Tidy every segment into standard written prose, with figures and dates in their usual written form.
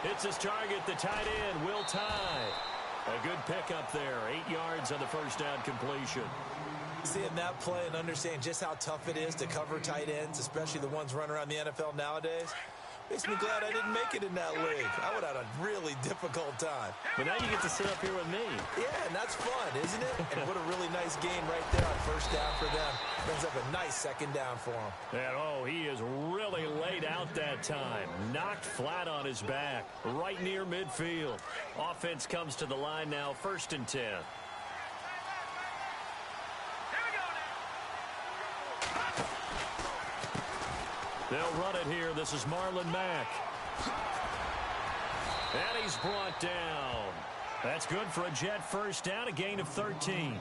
It's his target, the tight end, Will Tye. A good pickup there, 8 yards on the first down completion. Seeing that play and understanding just how tough it is to cover tight ends, especially the ones running around the NFL nowadays, makes me glad I didn't make it in that league. I would have had a really difficult time. But now you get to sit up here with me. Yeah, and that's fun, isn't it? And what a really nice game right there on first down for them. Brings up a nice second down for him. And, oh, he is really laid out that time. Knocked flat on his back, right near midfield. Offense comes to the line now, 1st and 10. They'll run it here. This is Marlon Mack. And he's brought down. That's good for a Jet first down, a gain of 13.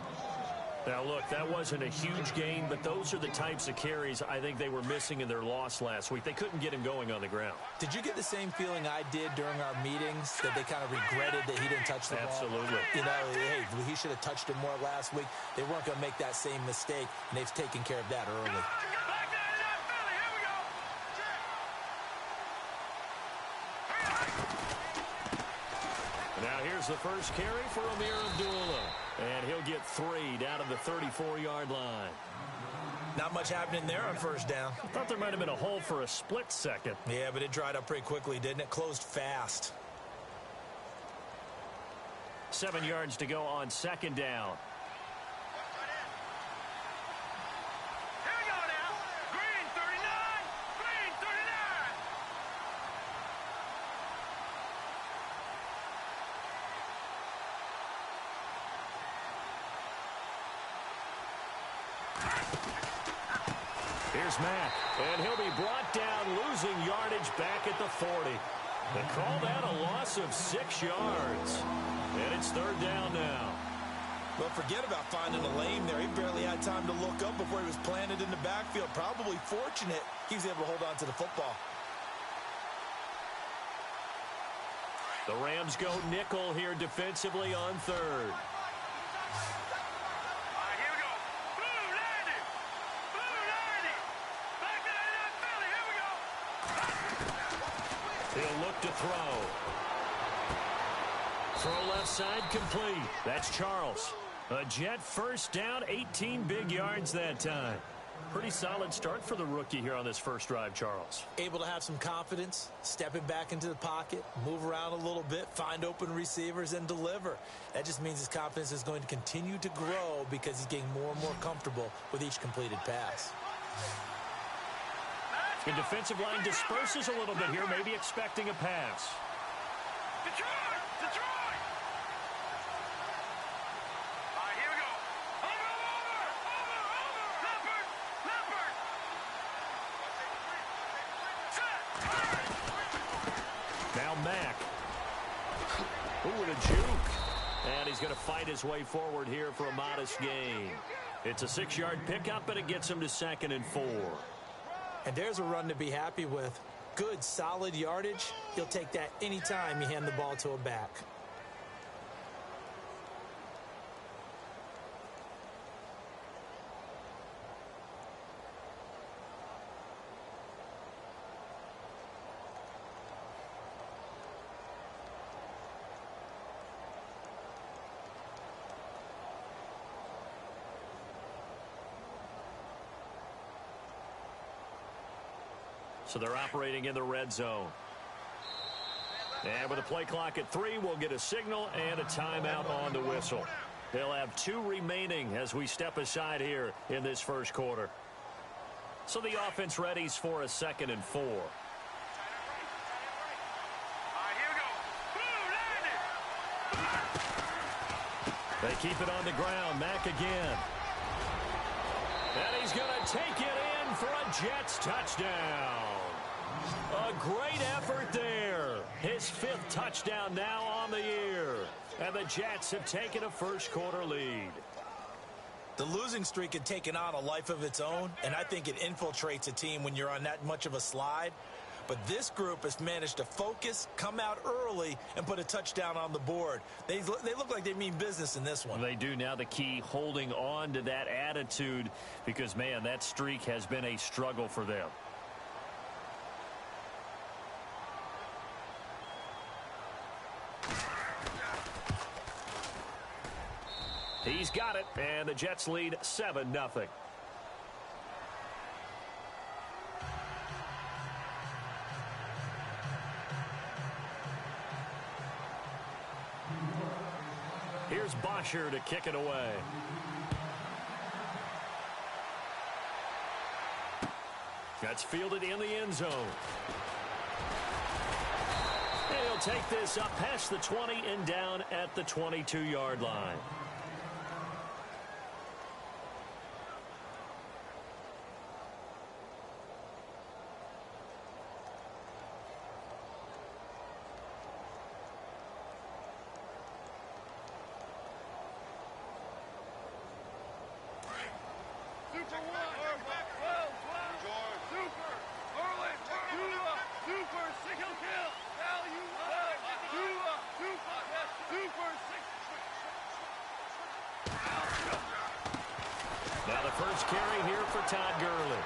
Now, look, that wasn't a huge gain, but those are the types of carries I think they were missing in their loss last week. They couldn't get him going on the ground. Did you get the same feeling I did during our meetings, that they kind of regretted that he didn't touch the ball? Absolutely. You know, hey, he should have touched it more last week. They weren't going to make that same mistake, and they've taken care of that early. Now here's the first carry for Amir Abdullah. And he'll get 3 down to the 34-yard line. Not much happening there on first down. I thought there might have been a hole for a split second. Yeah, but it dried up pretty quickly, didn't it? Closed fast. 7 yards to go on 2nd down. Here's Mack, and he'll be brought down, losing yardage back at the 40. They call that a loss of 6 yards. And it's 3rd down now. Well, forget about finding a lane there. He barely had time to look up before he was planted in the backfield. Probably fortunate he was able to hold on to the football. The Rams go nickel here defensively on 3rd. He'll look to throw. Throw left side complete. That's Charles. A Jet first down, 18 big yards that time. Pretty solid start for the rookie here on this first drive, Charles. Able to have some confidence, stepping back into the pocket, move around a little bit, find open receivers, and deliver. That just means his confidence is going to continue to grow because he's getting more and more comfortable with each completed pass. The defensive line disperses a little bit here, maybe expecting a pass. Detroit! Detroit! All right, here we go. Over! Leopard! Leopard! Now Mack. Ooh, with a juke. And he's going to fight his way forward here for a modest gain. It's a 6-yard pickup, but it gets him to 2nd and 4. And there's a run to be happy with. Good, solid yardage. He'll take that anytime you hand the ball to a back. So they're operating in the red zone. And with a play clock at 3, we'll get a signal and a timeout on the whistle. They'll have 2 remaining as we step aside here in this first quarter. So the offense readies for a 2nd and 4. All right, here we go. Boom, landed! They keep it on the ground. Mack again. And he's going to take it in for a Jets touchdown. A great effort there. His 5th touchdown now on the year. And the Jets have taken a first quarter lead. The losing streak had taken on a life of its own, and I think it infiltrates a team when you're on that much of a slide. But this group has managed to focus, come out early, and put a touchdown on the board. They look like they mean business in this one. They do. Now the key, holding on to that attitude, because, man, that streak has been a struggle for them. He's got it, and the Jets lead 7-0. Here's Bosher to kick it away. That's fielded in the end zone. And he'll take this up past the 20 and down at the 22-yard line. Now the first carry here for Todd Gurley.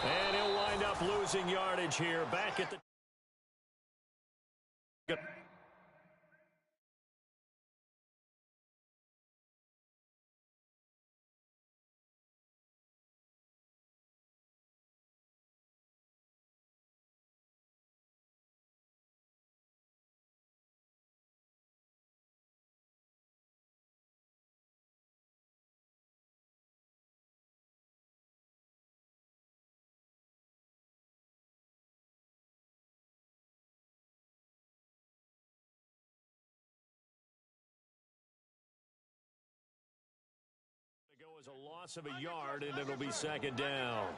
And he'll wind up losing yardage here back at the go as a loss of a yard, and it'll be second down.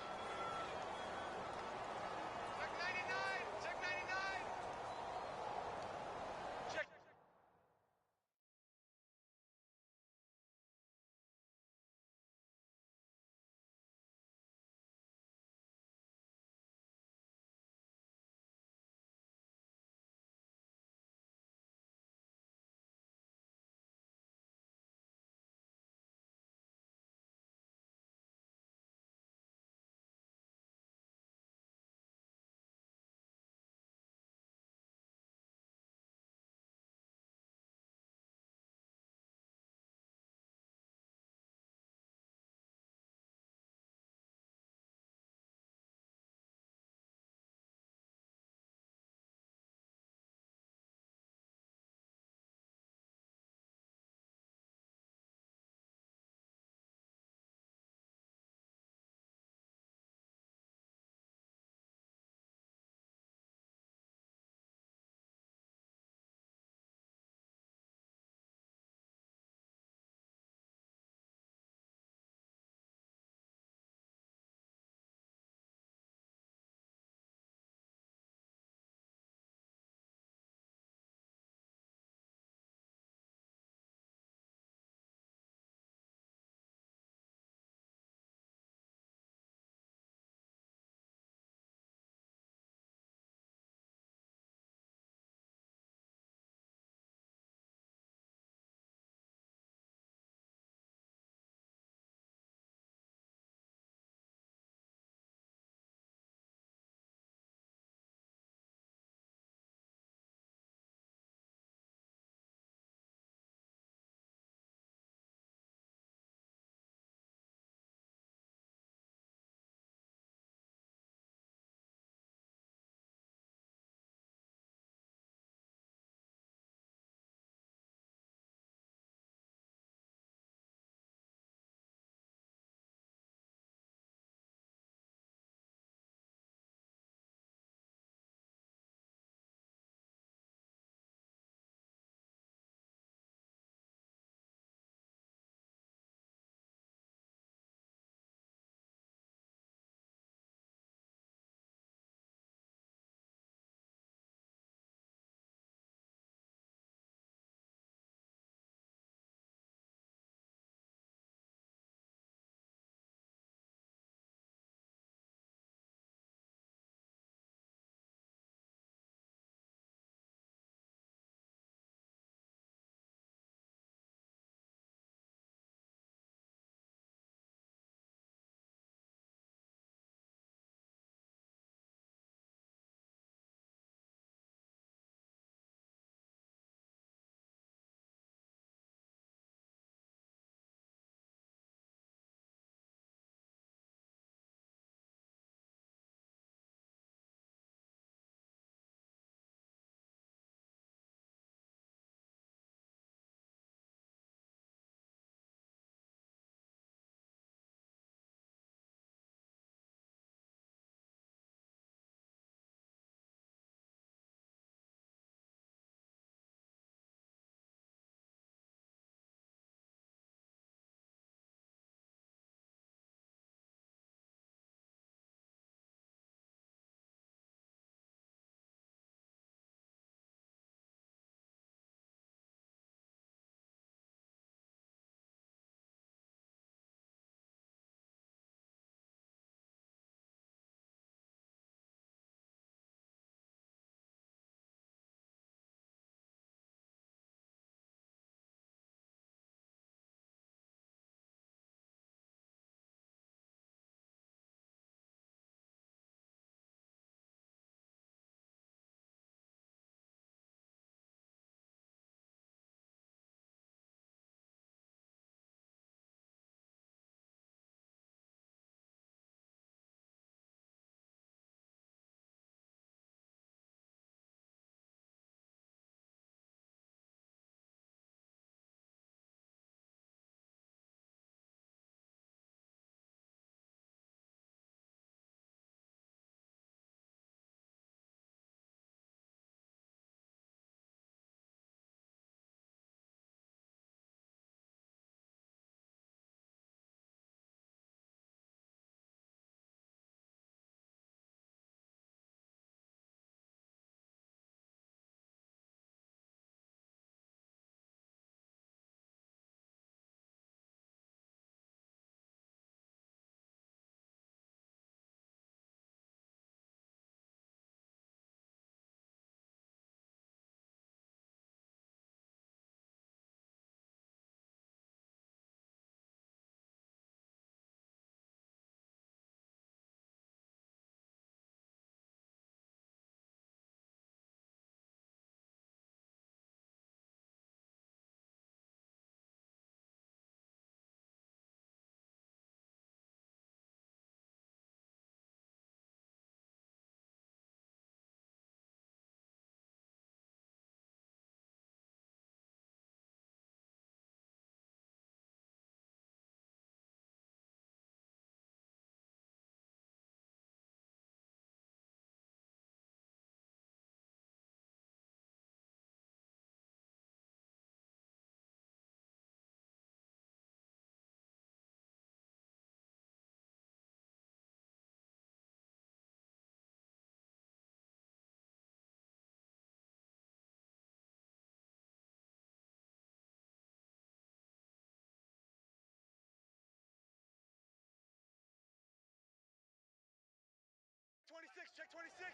Check 26.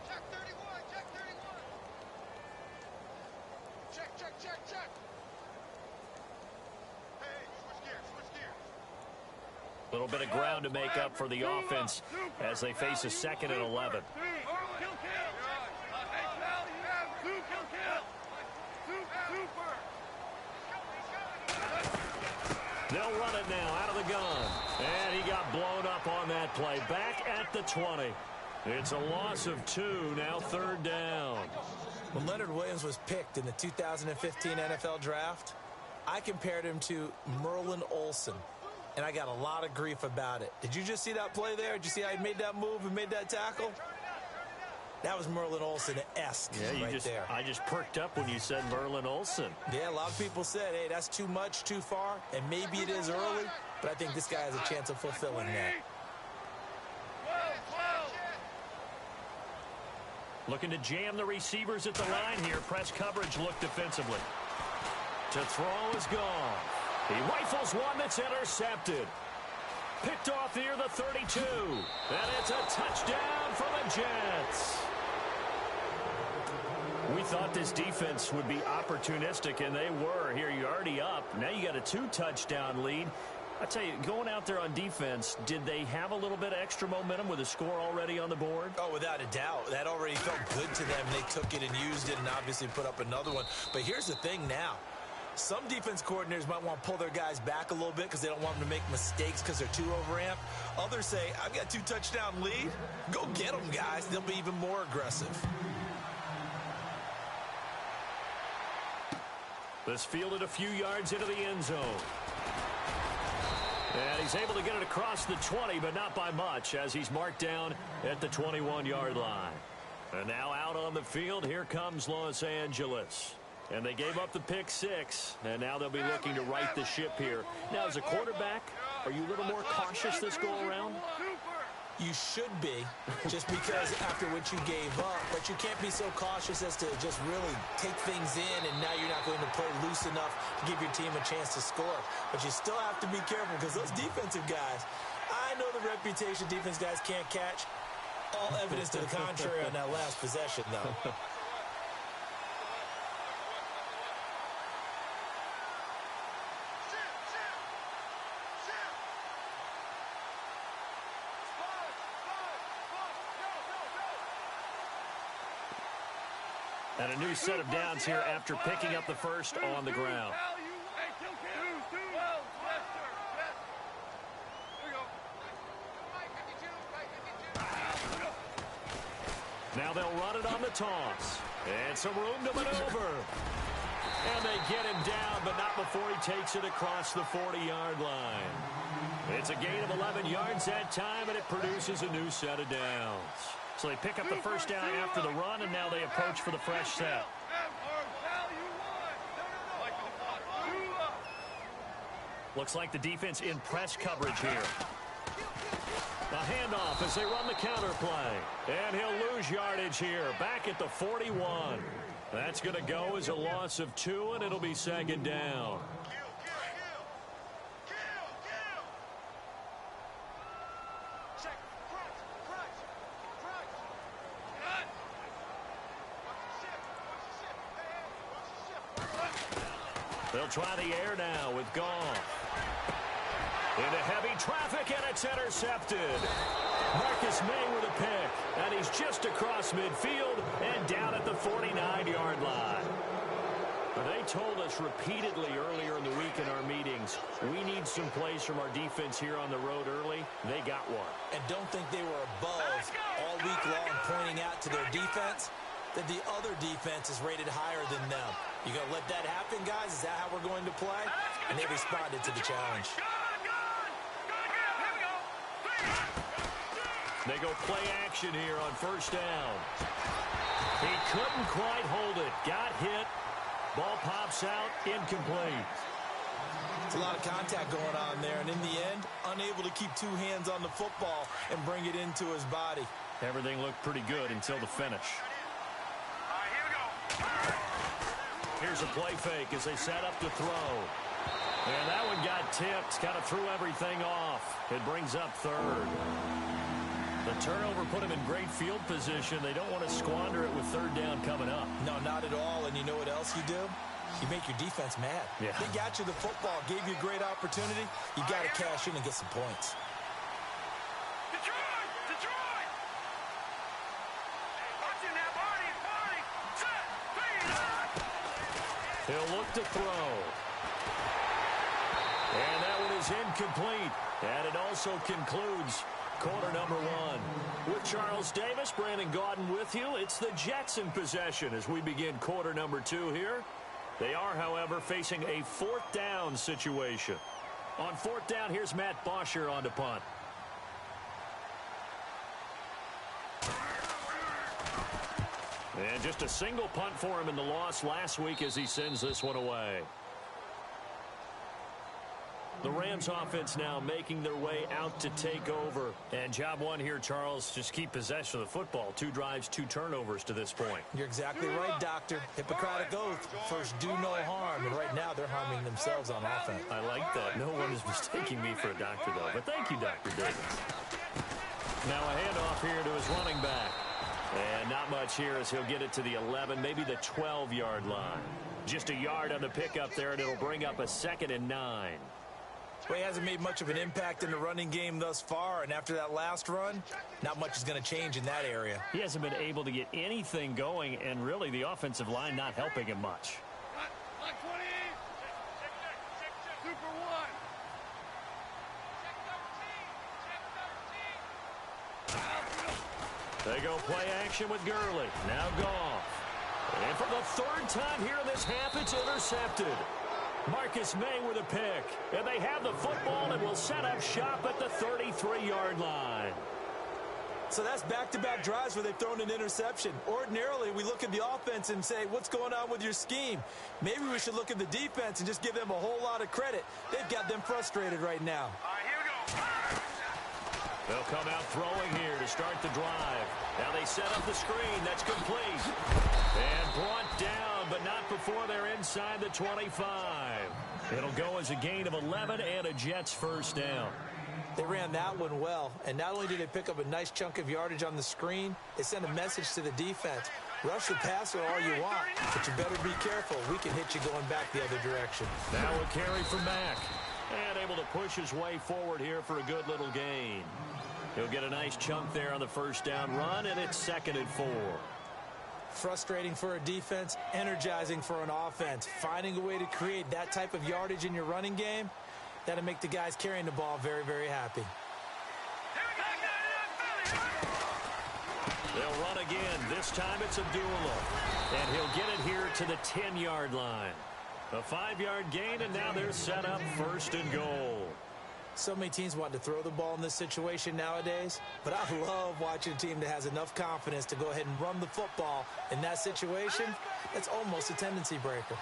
Check 31. Check 31. Check. Hey, switch gears. A little bit of ground to make up for the offense as they face a 2nd and 11. They'll run it now out of the gun. And he got blown up on that play. Back at the 20. It's a loss of 2, now 3rd down. When Leonard Williams was picked in the 2015 NFL Draft, I compared him to Merlin Olsen, and I got a lot of grief about it. Did you just see that play there? Did you see how he made that move and made that tackle? That was Merlin Olsen-esque there. I just perked up when you said Merlin Olsen. Yeah, a lot of people said, hey, that's too much, too far, and maybe it is early, but I think this guy has a chance of fulfilling that. Looking to jam the receivers at the line here. Press coverage look defensively. To throw is gone. He rifles one that's intercepted. Picked off near the 32. And it's a touchdown for the Jets. We thought this defense would be opportunistic, and they were. Here, you're already up. Now you got a 2-touchdown lead. I tell you, going out there on defense, did they have a little bit of extra momentum with a score already on the board? Oh, without a doubt. That already felt good to them. They took it and used it and obviously put up another one. But here's the thing now. Some defense coordinators might want to pull their guys back a little bit because they don't want them to make mistakes because they're too overamped. Others say, I've got a 2-touchdown lead. Go get them, guys. They'll be even more aggressive. This fielded a few yards into the end zone. And he's able to get it across the 20, but not by much, as he's marked down at the 21-yard line. And now out on the field, here comes Los Angeles. And they gave up the pick 6, and now they'll be looking to right the ship here. Now, as a quarterback, are you a little more cautious this go-around? You should be, just because after what you gave up, but you can't be so cautious as to just really take things in, and now you're not going to play loose enough to give your team a chance to score. But you still have to be careful because those defensive guys, I know the reputation defense guys can't catch. All evidence to the contrary on that last possession, though. And a new set of downs here after picking up the first on the ground. Now they'll run it on the toss. And some room to maneuver. And they get him down, but not before he takes it across the 40-yard line. It's a gain of 11 yards that time, and it produces a new set of downs. So they pick up the first down after the run, and now they approach for the fresh set. Looks like the defense in press coverage here. A handoff as they run the counter play. And he'll lose yardage here, back at the 41. That's going to go as a loss of 2, and it'll be 2nd down. They'll try the air now with Goff. Into heavy traffic, and it's intercepted. Marcus May with a pick, and he's just across midfield and down at the 49-yard line. They told us repeatedly earlier in the week in our meetings, we need some plays from our defense here on the road early. They got one. And don't think they were above all week long pointing out to their defense that the other defense is rated higher than them. You going to let that happen, guys? Is that how we're going to play? And they responded to the challenge. They go play action here on first down. He couldn't quite hold it. Got hit. Ball pops out. Incomplete. It's a lot of contact going on there, and in the end, unable to keep 2 hands on the football and bring it into his body. Everything looked pretty good until the finish. Here's a play fake as they set up to throw. And that one got tipped. Kind of threw everything off. It brings up 3rd. The turnover put him in great field position. They don't want to squander it with third down coming up. No, not at all. And you know what else you do? You make your defense mad. Yeah. They got you the football, gave you a great opportunity. You got to cash in and get some points. Detroit! Detroit! Watching that body, body, set, feed. He'll look to throw. And that one is incomplete. And it also concludes quarter number one. With Charles Davis, Brandon Gaudin with you. It's the Jets in possession as we begin quarter number two here. They are, however, facing a fourth down situation. On fourth down, here's Matt Bosher on to punt. And just a single punt for him in the loss last week as he sends this one away. The Rams offense now making their way out to take over. And job one here, Charles, just keep possession of the football. 2 drives, 2 turnovers to this point. You're exactly right, Doctor. Hippocratic oath. First, do no harm. And right now, they're harming themselves on offense. I like that. No one is mistaking me for a doctor, though. But thank you, Dr. Davis. Now a handoff here to his running back. And not much here as he'll get it to the 11, maybe the 12-yard line. Just a yard on the pickup there, and it'll bring up a 2nd and 9. Well, he hasn't made much of an impact in the running game thus far, and after that last run, not much is going to change in that area. He hasn't been able to get anything going, and really the offensive line not helping him much. Line 20. Super 1. Check 13. They go play action with Gurley. Now Goff. And for the 3rd time here in this half, it's intercepted. Marcus May with a pick. And they have the football and will set up shop at the 33-yard line. So that's back-to-back drives where they've thrown an interception. Ordinarily, we look at the offense and say, what's going on with your scheme? Maybe we should look at the defense and just give them a whole lot of credit. They've got them frustrated right now. All right, here we go. They'll come out throwing here to start the drive. Now they set up the screen. That's complete. And brought down, but not before they're inside the 25. It'll go as a gain of 11 and a Jets first down. They ran that one well, and not only did they pick up a nice chunk of yardage on the screen, they sent a message to the defense. Rush the passer all you want, but you better be careful. We can hit you going back the other direction. Now a carry from Mack. And able to push his way forward here for a good little gain. He'll get a nice chunk there on the first down run, and it's 2nd and 4. Frustrating for a defense, energizing for an offense. Finding a way to create that type of yardage in your running game, that'll make the guys carrying the ball very, very happy. They'll run again. This time it's Abdullah. And he'll get it here to the 10-yard line. A 5-yard gain, and now they're set up 1st and goal. So many teams want to throw the ball in this situation nowadays, but I love watching a team that has enough confidence to go ahead and run the football. In that situation, that's almost a tendency breaker.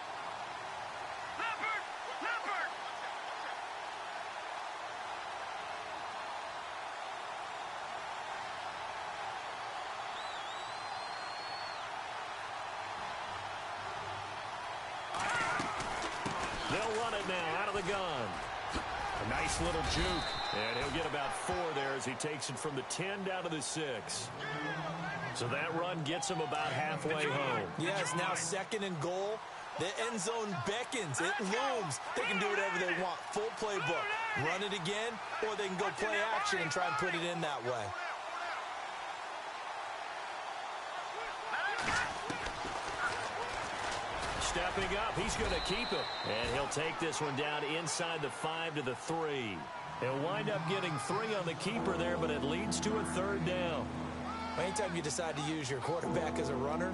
They'll run it now out of the gun. A nice little juke. And he'll get about 4 there as he takes it from the 10 down to the 6. So that run gets him about halfway home. Yeah, it's now 2nd and goal. The end zone beckons. It looms. They can do whatever they want. Full playbook. Run it again, or they can go play action and try and put it in that way. Stepping up, he's going to keep it. And he'll take this one down inside the 5 to the 3. He'll wind up getting 3 on the keeper there, but it leads to a 3rd down. Anytime you decide to use your quarterback as a runner,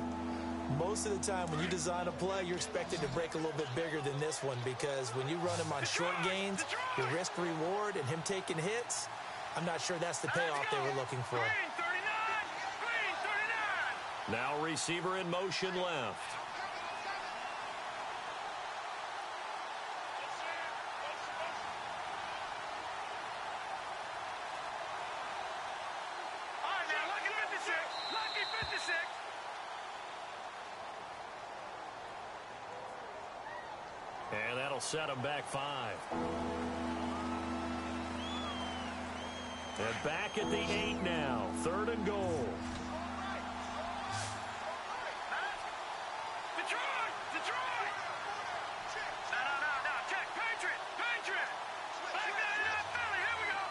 most of the time when you design a play, you're expected to break a little bit bigger than this one, because when you run him on short gains, your risk-reward and him taking hits, I'm not sure that's the payoff they were looking for. Now receiver in motion left. And that'll set him back 5. And back at the 8 now. 3rd and goal. Detroit! Detroit! No. Check. Patriot! Back down, Philly. Here we go.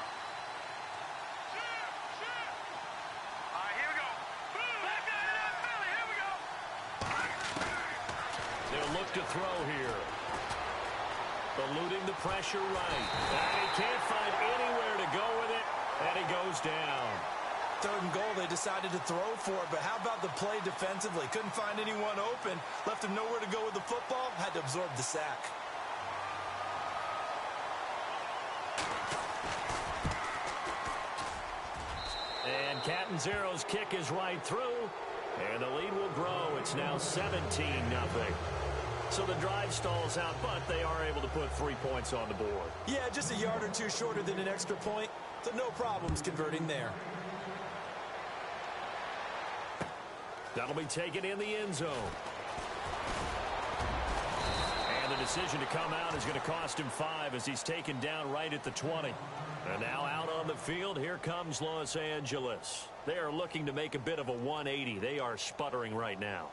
All right, here we go. Back down, Philly. Here we go. They'll look to throw here. Eluding the pressure right. And he can't find anywhere to go with it. And he goes down. 3rd and goal, they decided to throw for it, but how about the play defensively? Couldn't find anyone open, left him nowhere to go with the football, had to absorb the sack. And Catanzero's kick is right through, and the lead will grow. It's now 17-0. So the drive stalls out, but they are able to put 3 points on the board. Yeah, just a yard or two shorter than an extra point, so no problems converting there. That'll be taken in the end zone. And the decision to come out is going to cost him 5 as he's taken down right at the 20. And now out on the field, here comes Los Angeles. They are looking to make a bit of a 180. They are sputtering right now.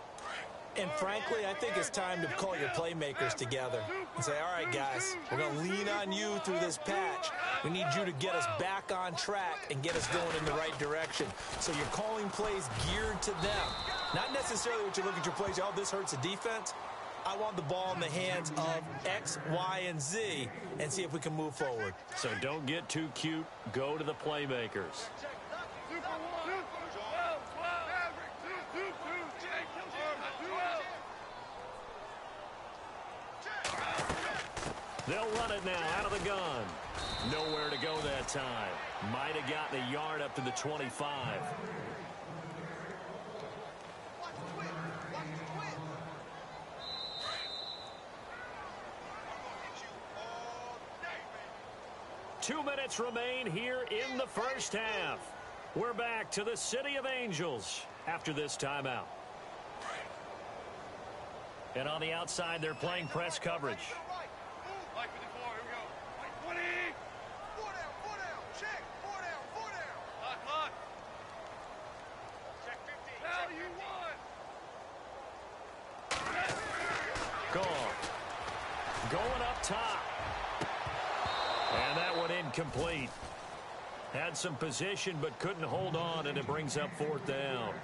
And frankly, I think it's time to call your playmakers together and say, all right, guys, we're going to lean on you through this patch. We need you to get us back on track and get us going in the right direction. So you're calling plays geared to them. Not necessarily what you look at your plays, oh, this hurts the defense. I want the ball in the hands of X, Y, and Z and see if we can move forward. So don't get too cute. Go to the playmakers. They'll run it now out of the gun. Nowhere to go that time. Might have gotten a yard up to the 25. Two minutes remain here in the first half. We're back to the City of Angels after this timeout. And on the outside, they're playing press coverage. Like 54, here we go. Like 20. 4 down. Check. 4 down. Clock. Check 15. Hell, Check you 15. won. Gone. Going up top. And that one incomplete. Had some position but couldn't hold on, and it brings up 4th down.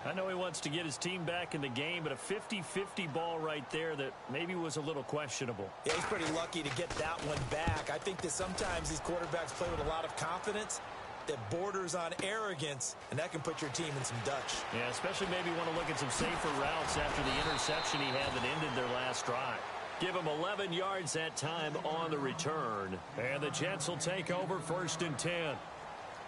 I know he wants to get his team back in the game, but a 50-50 ball right there that maybe was a little questionable. Yeah, he's pretty lucky to get that one back. I think that sometimes these quarterbacks play with a lot of confidence that borders on arrogance, and that can put your team in some Dutch. Yeah, especially maybe want to look at some safer routes after the interception he had that ended their last drive. Give him 11 yards that time on the return. And the Jets will take over 1st and 10.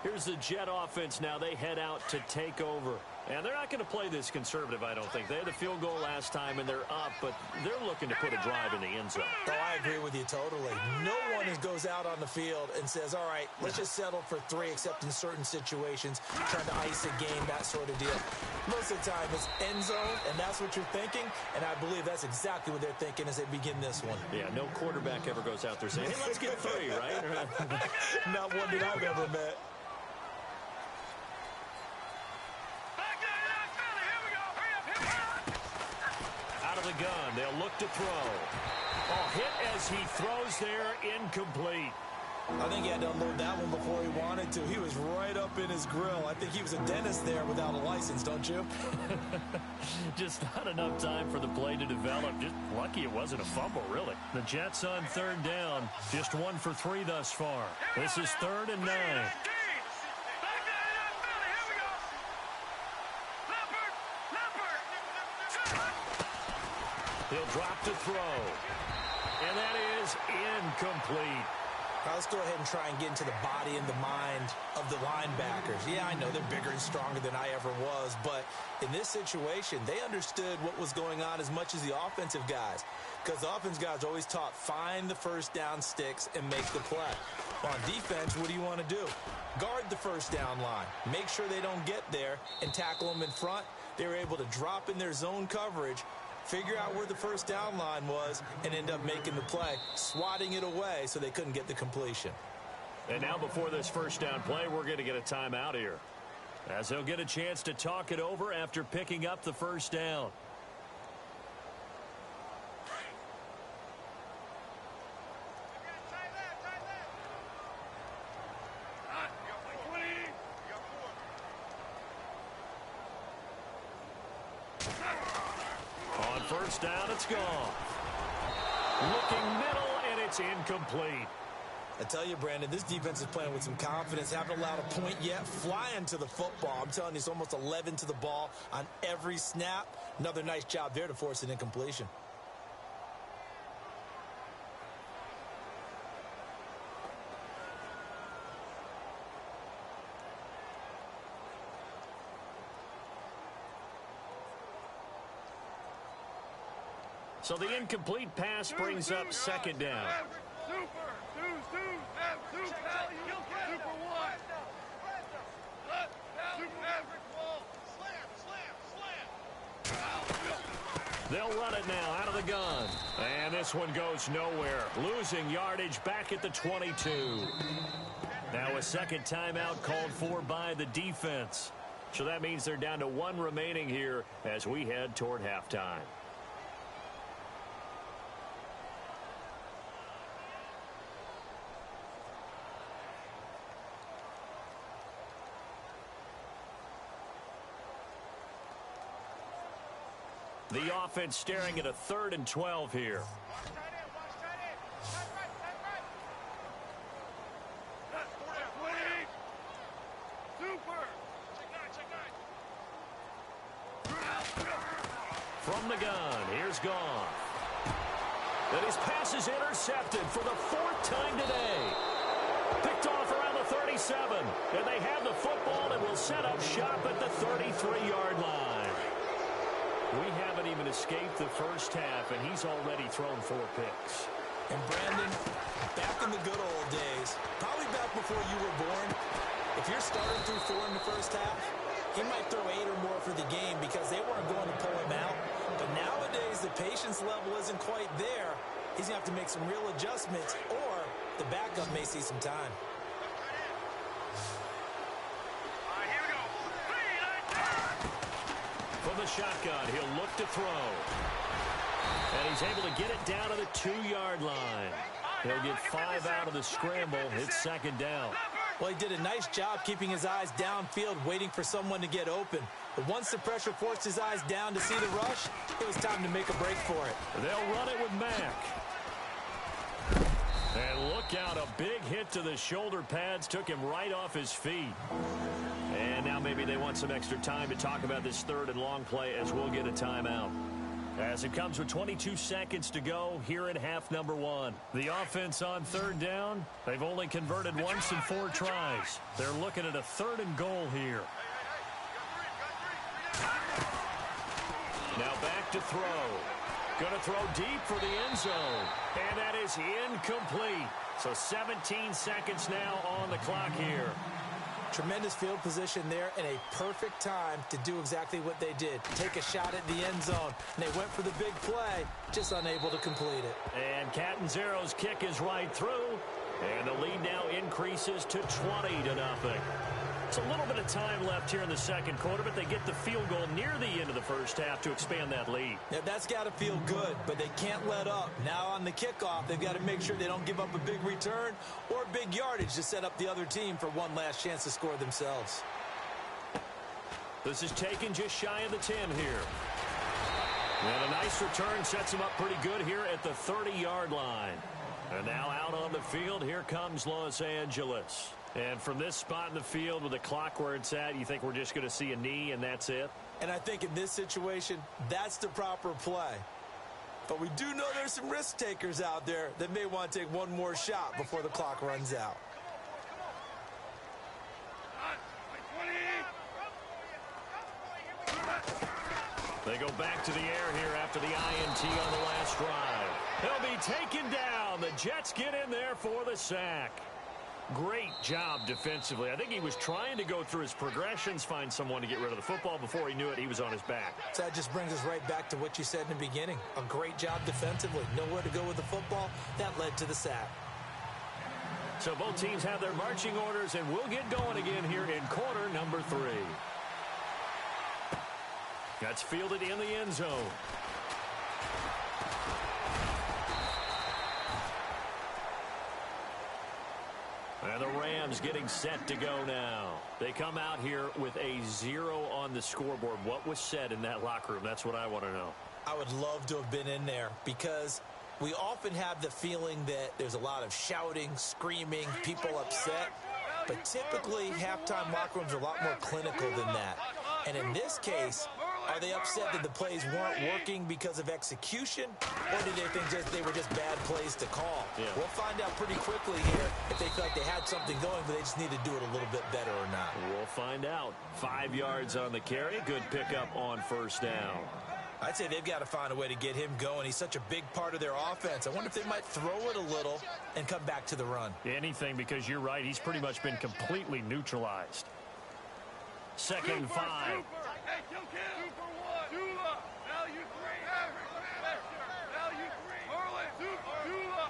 Here's the Jet offense now. They head out to take over. And they're not going to play this conservative, I don't think. They had the field goal last time, and they're up, but they're looking to put a drive in the end zone. Oh, I agree with you totally. No one goes out on the field and says, all right, let's just settle for 3, except in certain situations, trying to ice a game, that sort of deal. Most of the time, it's end zone, and that's what you're thinking, and I believe that's exactly what they're thinking as they begin this one. Yeah, no quarterback ever goes out there saying, hey, let's get 3, right? Not one that I've ever met. The gun. They'll look to throw. Oh, hit as he throws there, incomplete. I think he had to unload that one before he wanted to. He was right up in his grill. I think he was a dentist there without a license, don't you? Just not enough time for the play to develop. Just lucky it wasn't a fumble, really. The Jets on 3rd down. Just 1 for 3 thus far. This is 3rd and 9. He'll drop to throw. And that is incomplete. Now let's go ahead and try and get into the body and the mind of the linebackers. Yeah, I know they're bigger and stronger than I ever was, but in this situation, they understood what was going on as much as the offensive guys. Because the offensive guys always taught, find the first down sticks and make the play. On defense, what do you want to do? Guard the first down line. Make sure they don't get there and tackle them in front. They were able to drop in their zone coverage, figure out where the first down line was, and end up making the play, swatting it away so they couldn't get the completion. And now before this first down play, we're going to get a timeout here, as they'll get a chance to talk it over after picking up the first down. On first down, it's gone. Looking middle, and it's incomplete. I tell you, Brandon, this defense is playing with some confidence. Haven't allowed a point yet. Flying to the football. I'm telling you, it's almost 11 to the ball on every snap. Another nice job there to force an incompletion. So the incomplete pass brings up second down. They'll run it now out of the gun. And this one goes nowhere. Losing yardage back at the 22. Now a second timeout called for by the defense. So that means they're down to one remaining here as we head toward halftime. The offense staring at a 3rd and 12 here. From the gun, here's Goff. And his pass is intercepted for the 4th time today. Picked off around the 37. And they have the football and will set up shop at the 33-yard line. We haven't even escaped the first half, and he's already thrown 4 picks. And Brandon, back in the good old days, probably back before you were born, if you're starting through 4 in the first half, he might throw 8 or more for the game because they weren't going to pull him out. But nowadays, the patience level isn't quite there. He's going to have to make some real adjustments, or the backup may see some time. From the shotgun, he'll look to throw. And he's able to get it down to the 2-yard line. He'll get 5 out of the scramble. It's second down. Well, he did a nice job keeping his eyes downfield, waiting for someone to get open. But once the pressure forced his eyes down to see the rush, it was time to make a break for it. They'll run it with Mack. And look out, a big hit to the shoulder pads took him right off his feet. And now maybe they want some extra time to talk about this 3rd and long play as we'll get a timeout. As it comes with 22 seconds to go here in half number 1. The offense on 3rd down, they've only converted once in 4 tries. They're looking at a 3rd and goal here. Now back to throw. Going to throw deep for the end zone. And that is incomplete. So 17 seconds now on the clock here. Tremendous field position there and a perfect time to do exactly what they did. Take a shot at the end zone. And they went for the big play, just unable to complete it. And Catanzaro's kick is right through. And the lead now increases to 20-0. It's a little bit of time left here in the second quarter, but they get the field goal near the end of the first half to expand that lead. Yeah, that's got to feel good, but they can't let up. Now on the kickoff, they've got to make sure they don't give up a big return or big yardage to set up the other team for one last chance to score themselves. This is taken just shy of the 10 here. And a nice return sets them up pretty good here at the 30-yard line. And now out on the field, here comes Los Angeles. And from this spot in the field with the clock where it's at, you think we're just going to see a knee and that's it? And I think in this situation, that's the proper play. But we do know there's some risk takers out there that may want to take one more shot before the clock runs out. They go back to the air here after the INT on the last drive. He'll be taken down. The Jets get in there for the sack. Great job defensively. I think he was trying to go through his progressions, find someone to get rid of the football. Before he knew it, he was on his back. So that just brings us right back to what you said in the beginning. A great job defensively. Nowhere to go with the football. That led to the sack. So both teams have their marching orders, and we'll get going again here in quarter number 3. That's fielded in the end zone. And the Rams getting set to go now. They come out here with a 0 on the scoreboard. What was said in that locker room? That's what I want to know. I would love to have been in there because we often have the feeling that there's a lot of shouting, screaming, people upset. But typically, halftime locker rooms are a lot more clinical than that. And in this case, are they upset that the plays weren't working because of execution? Or do they think they were just bad plays to call? Yeah. We'll find out pretty quickly here if they feel like they had something going, but they just need to do it a little bit better or not. We'll find out. 5 yards on the carry. Good pickup on first down. I'd say they've got to find a way to get him going. He's such a big part of their offense. I wonder if they might throw it a little and come back to the run. Anything, because you're right. He's pretty much been completely neutralized. 2nd and 5. Hey, Super 1. Dula. Value 3. Value 3. Early. Super. Dula.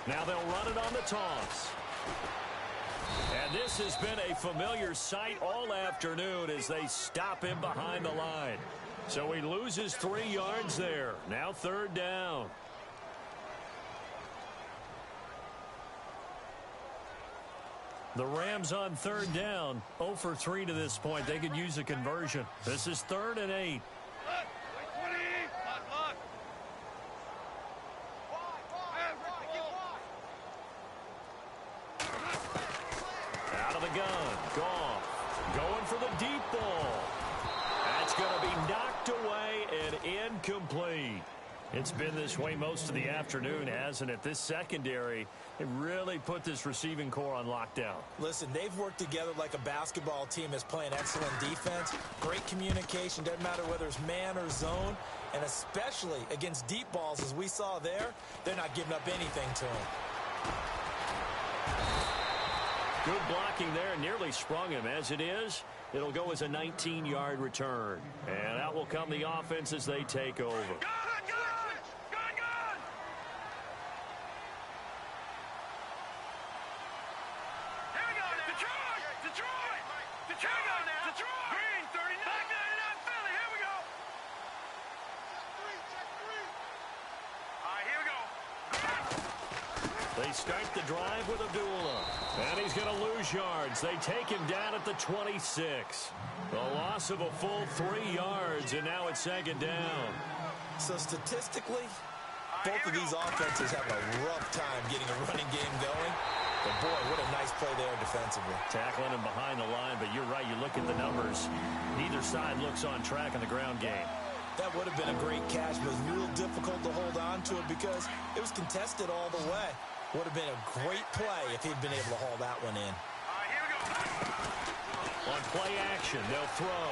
20. Now they'll run it on the toss. And this has been a familiar sight all afternoon as they stop him behind the line. So he loses 3 yards there. Now 3rd down. The Rams on 3rd down, 0 for 3 to this point. They could use a conversion. This is 3rd and 8. Out of the gun, Goff, going for the deep ball. That's going to be knocked away and incomplete. It's been this way most of the afternoon, hasn't it? This secondary, it really put this receiving core on lockdown. Listen, they've worked together like a basketball team that's playing excellent defense. Great communication, doesn't matter whether it's man or zone. And especially against deep balls, as we saw there, they're not giving up anything to him. Good blocking there, nearly sprung him. As it is, it'll go as a 19-yard return. And out will come the offense as they take over. They start the drive with Abdullah. And he's going to lose yards. They take him down at the 26. The loss of a full 3 yards, and now it's 2nd down. So statistically, both of these offenses have a rough time getting a running game going. But boy, what a nice play there defensively. Tackling him behind the line, but you're right. You look at the numbers. Neither side looks on track in the ground game. That would have been a great catch, but it was real difficult to hold on to it because it was contested all the way. Would have been a great play if he'd been able to haul that one in. On play action, they'll throw.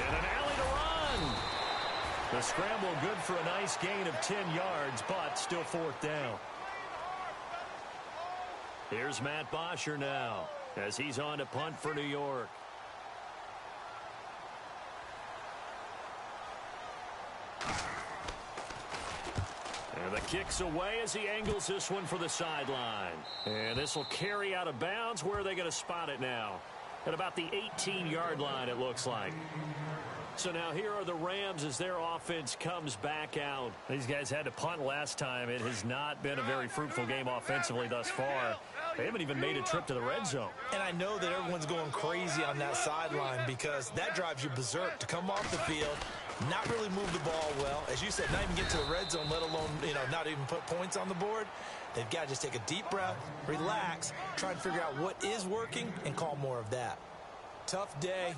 And an alley to run. The scramble good for a nice gain of 10 yards, but still 4th down. Here's Matt Bosher now as he's on to punt for New York. And the kick's away as he angles this one for the sideline. And this will carry out of bounds. Where are they going to spot it now? At about the 18-yard line, it looks like. So now here are the Rams as their offense comes back out. These guys had to punt last time. It has not been a very fruitful game offensively thus far. They haven't even made a trip to the red zone. And I know that everyone's going crazy on that sideline because that drives you berserk to come off the field, not really move the ball well. As you said, not even get to the red zone, let alone, not even put points on the board. They've got to just take a deep breath, relax, try and figure out what is working and call more of that. Tough day,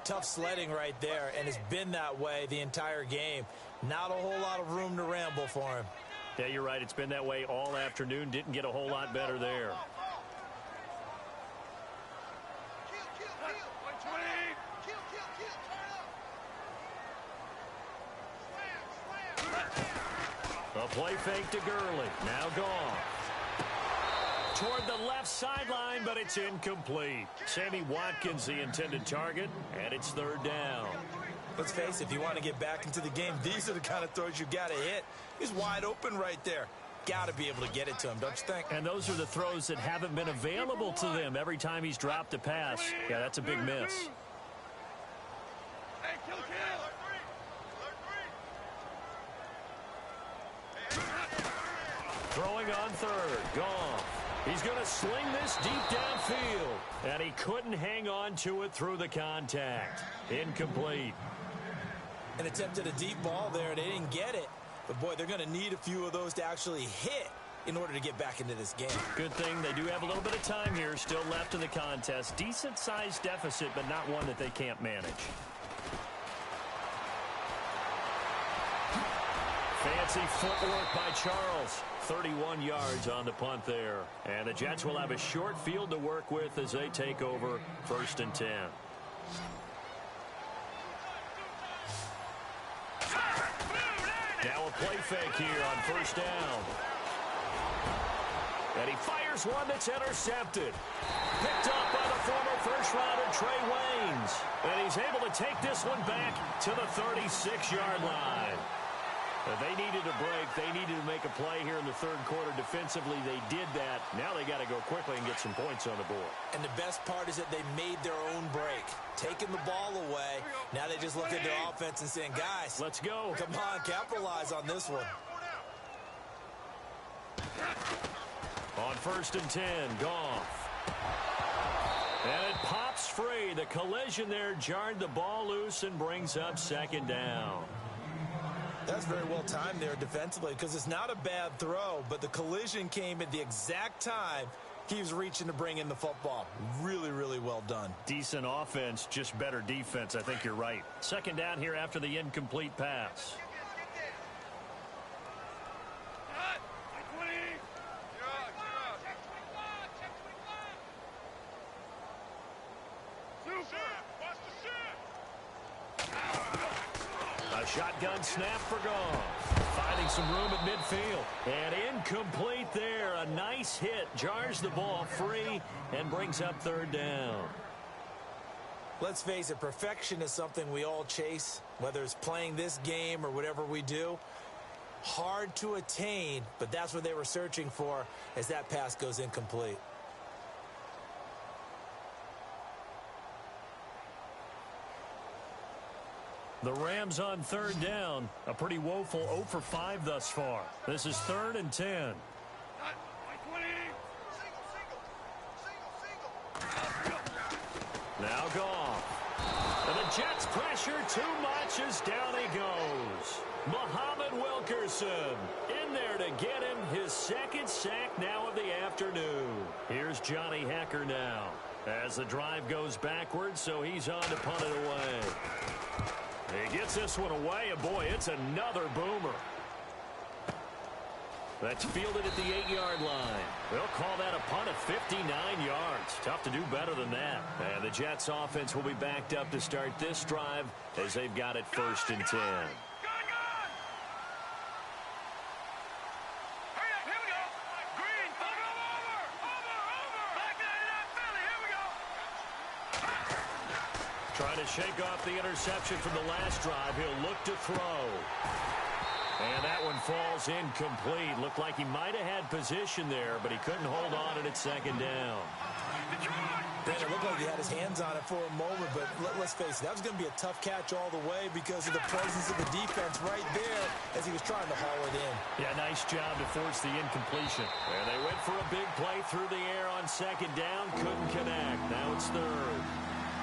tough sledding right there, and it's been that way the entire game. Not a whole lot of room to ramble for him. Yeah, you're right. It's been that way all afternoon. Didn't get a whole lot better there. A play fake to Gurley. Now gone. Toward the left sideline, but it's incomplete. Sammy Watkins, the intended target, and it's 3rd down. Let's face it, if you want to get back into the game, these are the kind of throws you got to hit. He's wide open right there. Got to be able to get it to him, don't you think? And those are the throws that haven't been available to them every time he's dropped a pass. Yeah, that's a big miss. Hey, kill. Throwing on third. Goff. He's going to sling this deep downfield. And he couldn't hang on to it through the contact. Incomplete. An attempt at a deep ball there. They didn't get it. But, boy, they're going to need a few of those to actually hit in order to get back into this game. Good thing they do have a little bit of time here still left in the contest. Decent-sized deficit, but not one that they can't manage. Fancy footwork by Charles. 31 yards on the punt there. And the Jets will have a short field to work with as they take over 1st and 10. Now a play fake here on 1st down. And he fires one that's intercepted. Picked up by the former first-rounder Trey Waynes. And he's able to take this one back to the 36-yard line. They needed a break. They needed to make a play here in the 3rd quarter. Defensively, they did that. Now they got to go quickly and get some points on the board. And the best part is that they made their own break. Taking the ball away. Now they just look at their offense and saying, guys, let's go. Come on, capitalize on this one. On 1st and 10, Goff. And it pops free. The collision there jarred the ball loose and brings up 2nd down. That's very well timed there defensively because it's not a bad throw, but the collision came at the exact time he was reaching to bring in the football. Really, really well done. Decent offense, just better defense. I think you're right. 2nd down here after the incomplete pass. A shotgun snap for Goff. Finding some room at midfield. And incomplete there. A nice hit. Jars the ball free and brings up 3rd down. Let's face it, perfection is something we all chase, whether it's playing this game or whatever we do. Hard to attain, but that's what they were searching for as that pass goes incomplete. The Rams on 3rd down. A pretty woeful 0 for 5 thus far. This is 3rd and 10. Now Goff. And the Jets pressure too much as down he goes. Muhammad Wilkerson in there to get him his 2nd sack now of the afternoon. Here's Johnny Hecker now as the drive goes backwards, so he's on to punt it away. He gets this one away, and boy, it's another boomer. That's fielded at the 8-yard line. They'll call that a punt of 59 yards. Tough to do better than that. And the Jets offense will be backed up to start this drive as they've got it 1st and 10. Trying to shake off the interception from the last drive. He'll look to throw. And that one falls incomplete. Looked like he might have had position there, but he couldn't hold on to it at 2nd down. It looked like he had his hands on it for a moment, but let's face it, that was going to be a tough catch all the way because of the presence of the defense right there as he was trying to haul it in. Yeah, nice job to force the incompletion. And they went for a big play through the air on 2nd down. Couldn't connect. Now it's 3rd.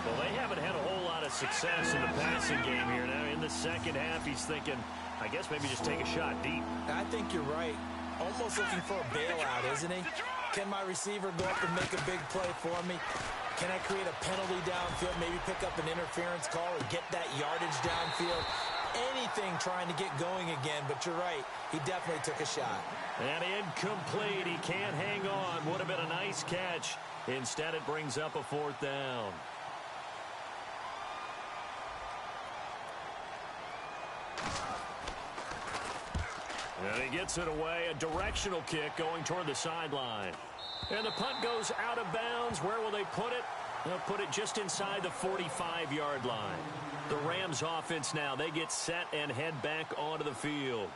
Well, they haven't had a whole lot of success in the passing game here. Now, in the 2nd half, he's thinking, I guess maybe just take a shot deep. I think you're right. Almost looking for a bailout, isn't he? Can my receiver go up and make a big play for me? Can I create a penalty downfield, maybe pick up an interference call or get that yardage downfield? Anything trying to get going again, but you're right. He definitely took a shot. And incomplete. He can't hang on. Would have been a nice catch. Instead, it brings up a 4th down. And he gets it away. A directional kick going toward the sideline. And the punt goes out of bounds. Where will they put it? They'll put it just inside the 45-yard line. The Rams offense now, they get set and head back onto the field.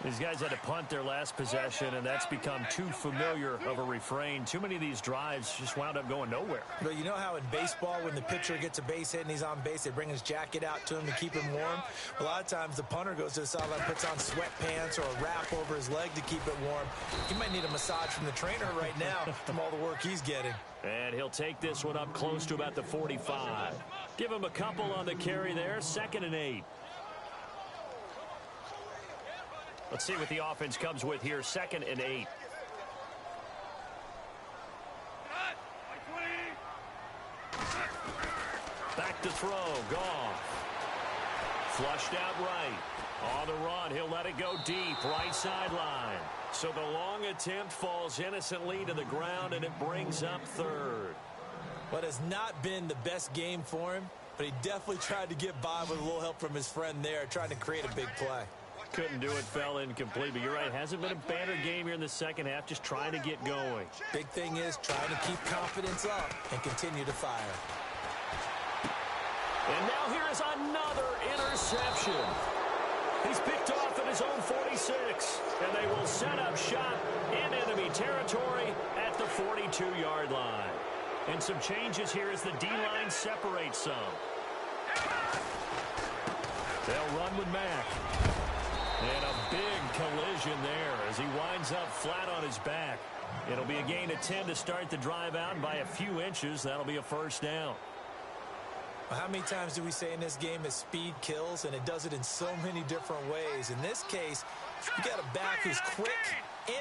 These guys had to punt their last possession, and that's become too familiar of a refrain. Too many of these drives just wound up going nowhere. But you know how in baseball, when the pitcher gets a base hit and he's on base, they bring his jacket out to him to keep him warm? A lot of times the punter goes to the sideline, puts on sweatpants or a wrap over his leg to keep it warm. He might need a massage from the trainer right now from all the work he's getting. And he'll take this one up close to about the 45. Give him a couple on the carry there, 2nd and 8. Let's see what the offense comes with here, 2nd and 8. Back to throw, Goff. Flushed out right. On the run, he'll let it go deep, right sideline. So the long attempt falls innocently to the ground, and it brings up 3rd. What has not been the best game for him, but he definitely tried to get by with a little help from his friend there, trying to create a big play. Couldn't do it, fell incomplete, but you're right. Hasn't been a banner game here in the second half, just trying to get going. Big thing is trying to keep confidence up and continue to fire. And now here is another interception. He's picked off at his own 46, and they will set up shop in enemy territory at the 42-yard line. And some changes here as the D-line separates some. They'll run with Mack. And a big collision there as he winds up flat on his back. It'll be a gain of 10 to start the drive out, and by a few inches, that'll be a first down. Well, how many times do we say in this game that speed kills, and it does it in so many different ways? In this case, you got a back who's quick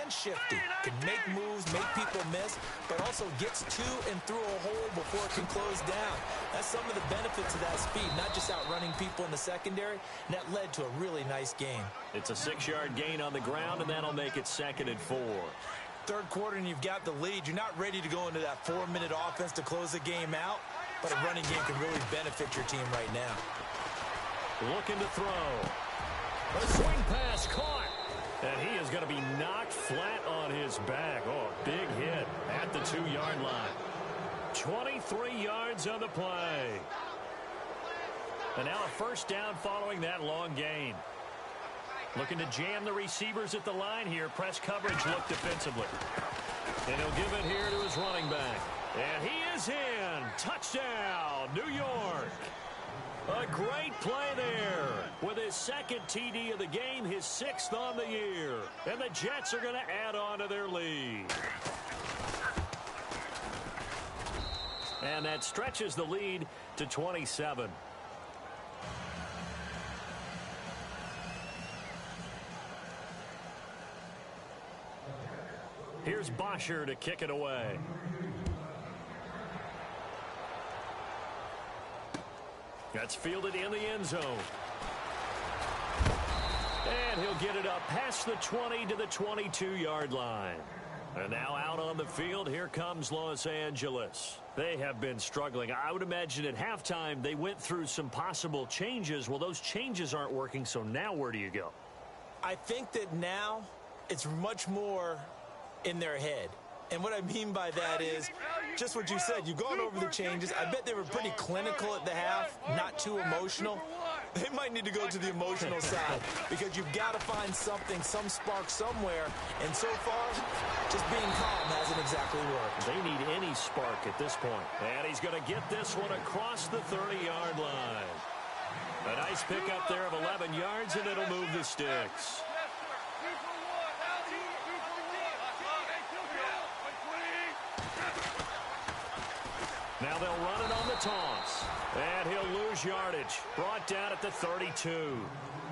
and shifty, can make moves, make people miss, but also gets to and through a hole before it can close down. That's some of the benefits of that speed, not just outrunning people in the secondary, and that led to a really nice game. It's a 6-yard gain on the ground, and that'll make it 2nd and 4. Third quarter, and you've got the lead. You're not ready to go into that 4-minute offense to close the game out, but a running game can really benefit your team right now. Looking to throw. A swing pass caught. And he is going to be knocked flat on his back. Oh, big hit at the 2-yard line. 23 yards on the play. And now a first down following that long gain. Looking to jam the receivers at the line here. Press coverage look defensively. And he'll give it here to his running back. And he is in. Touchdown, New York. A great play there with his 2nd TD of the game, his 6th on the year. And the Jets are going to add on to their lead. And that stretches the lead to 27. Here's Bosher to kick it away. That's fielded in the end zone. And he'll get it up past the 20 to the 22-yard line. And now out on the field, here comes Los Angeles. They have been struggling. I would imagine at halftime they went through some possible changes. Well, those changes aren't working, so now where do you go? I think that now it's much more in their head. And what I mean by that is just what you said. You've gone over the changes. I bet they were pretty clinical at the half, not too emotional. They might need to go to the emotional side because you've got to find something, some spark somewhere. And so far, just being calm hasn't exactly worked. They need any spark at this point. And he's going to get this one across the 30-yard line. A nice pickup there of 11 yards, and it'll move the sticks. Now they'll run it on the toss. And he'll lose yardage. Brought down at the 32.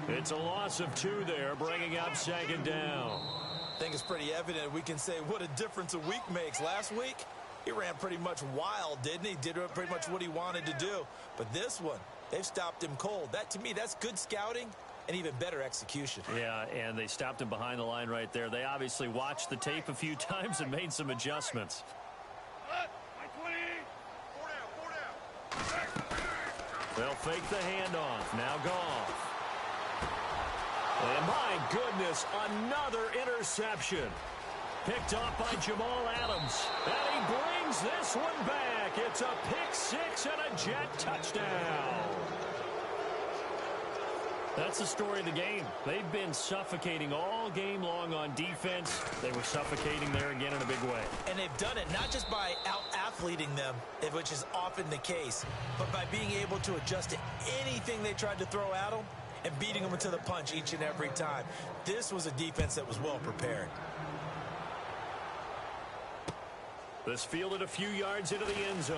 It's a loss of 2 there, bringing up 2nd down. I think it's pretty evident we can say what a difference a week makes. Last week, he ran pretty much wild, didn't he? Did pretty much what he wanted to do. But this one, they've stopped him cold. That, to me, that's good scouting and even better execution. Yeah, and they stopped him behind the line right there. They obviously watched the tape a few times and made some adjustments. They'll fake the handoff. Now Goff. And my goodness, another interception. Picked off by Jamal Adams. And he brings this one back. It's a pick six and a Jet touchdown. That's the story of the game. They've been suffocating all game long on defense. They were suffocating there again in a big way. And they've done it not just by out-athleting them, which is often the case, but by being able to adjust to anything they tried to throw at them and beating them to the punch each and every time. This was a defense that was well prepared. This fielded a few yards into the end zone.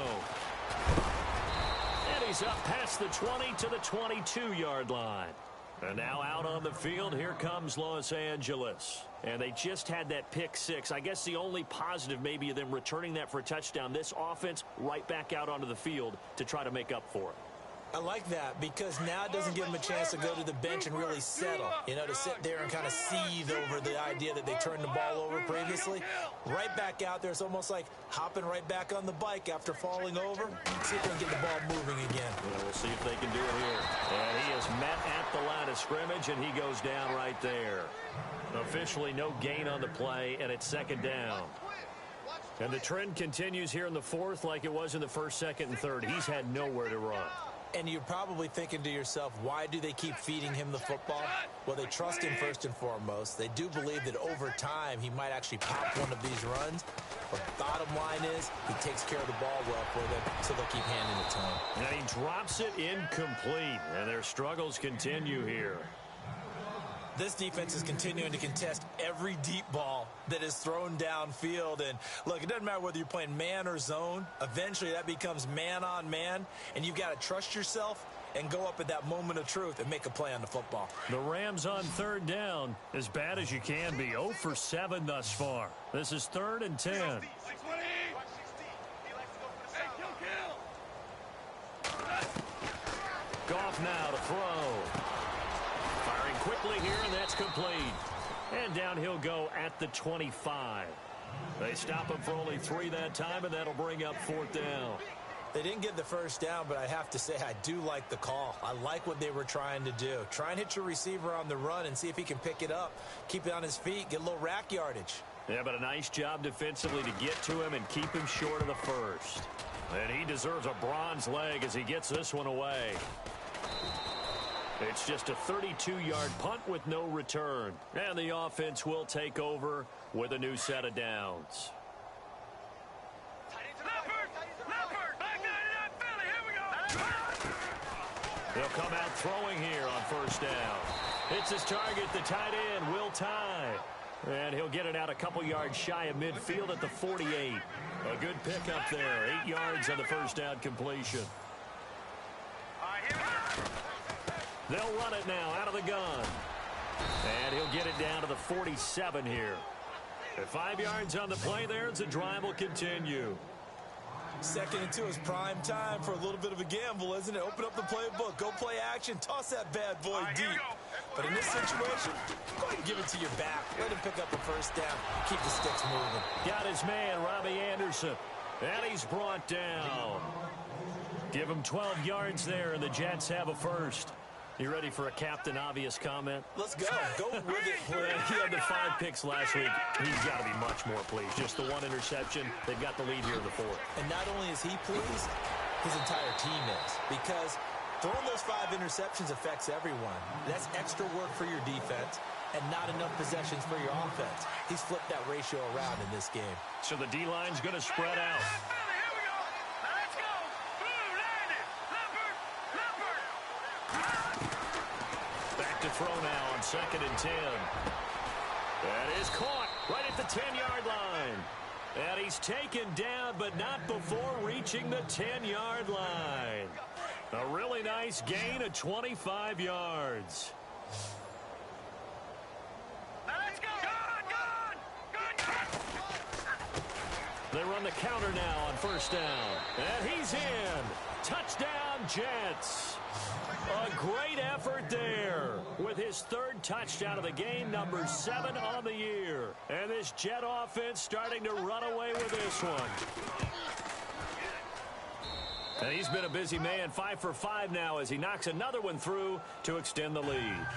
And he's up past the 20 to the 22-yard line. And now out on the field, here comes Los Angeles. And they just had that pick six. I guess the only positive maybe of them returning that for a touchdown. This offense right back out onto the field to try to make up for it. I like that because now it doesn't give them a chance to go to the bench and really settle. You know, to sit there and kind of seethe over the idea that they turned the ball over previously. Right back out there, it's almost like hopping right back on the bike after falling over. See if they can get the ball moving again. Well, we'll see if they can do it here. And he is met at the line of scrimmage, and he goes down right there. Officially no gain on the play, and it's second down. And the trend continues here in the fourth like it was in the first, second, and third. He's had nowhere to run. And you're probably thinking to yourself, why do they keep feeding him the football? Well, they trust him first and foremost. They do believe that over time he might actually pop one of these runs. But bottom line is he takes care of the ball well for them, so they'll keep handing it to him. And he drops it incomplete, and their struggles continue here. This defense is continuing to contest every deep ball that is thrown downfield. And, look, it doesn't matter whether you're playing man or zone. Eventually, that becomes man-on-man, and you've got to trust yourself and go up at that moment of truth and make a play on the football. The Rams on third down, as bad as you can be. 0 for 7 thus far. This is 3rd and 10. Goff now to throw. Firing quickly here, and that's complete. And down he'll go at the 25. They stop him for only 3 that time, and that'll bring up 4th down. They didn't get the first down, but I have to say I do like the call. I like what they were trying to do. Try and hit your receiver on the run and see if he can pick it up. Keep it on his feet, get a little rack yardage. Yeah, but a nice job defensively to get to him and keep him short of the first. And he deserves a bronze leg as he gets this one away. It's just a 32-yard punt with no return. And the offense will take over with a new set of downs. They'll come out throwing here on first down. It's his target, the tight end, Will Tye. And he'll get it out a couple yards shy of midfield at the 48. A good pickup there. 8 yards on the first down completion. They'll run it now out of the gun. And he'll get it down to the 47 here. At 5 yards on the play there, the drive will continue. 2nd and 2 is prime time for a little bit of a gamble, isn't it? Open up the playbook, go play action, toss that bad boy deep. But in this situation, go ahead and give it to your back. Let him pick up a first down. Keep the sticks moving. Got his man, Robbie Anderson. And he's brought down. Give him 12 yards there, and the Jets have a first. You ready for a Captain Obvious comment? Let's go. Go with it. He had the 5 picks last week. He's got to be much more pleased. Just the 1 interception. They've got the lead here in the 4th. And not only is he pleased, his entire team is. Because throwing those 5 interceptions affects everyone. That's extra work for your defense and not enough possessions for your offense. He's flipped that ratio around in this game. So the D-line's going to spread out. To throw now on 2nd and 10. That is caught right at the 10-yard line. And he's taken down, but not before reaching the 10-yard line. A really nice gain of 25 yards. They run the counter now on first down. And he's in. Touchdown, Jets. A great effort there with his 3rd touchdown of the game, number 7 on the year. And this Jet offense starting to run away with this one. And he's been a busy man, 5 for 5 now as he knocks another one through to extend the lead.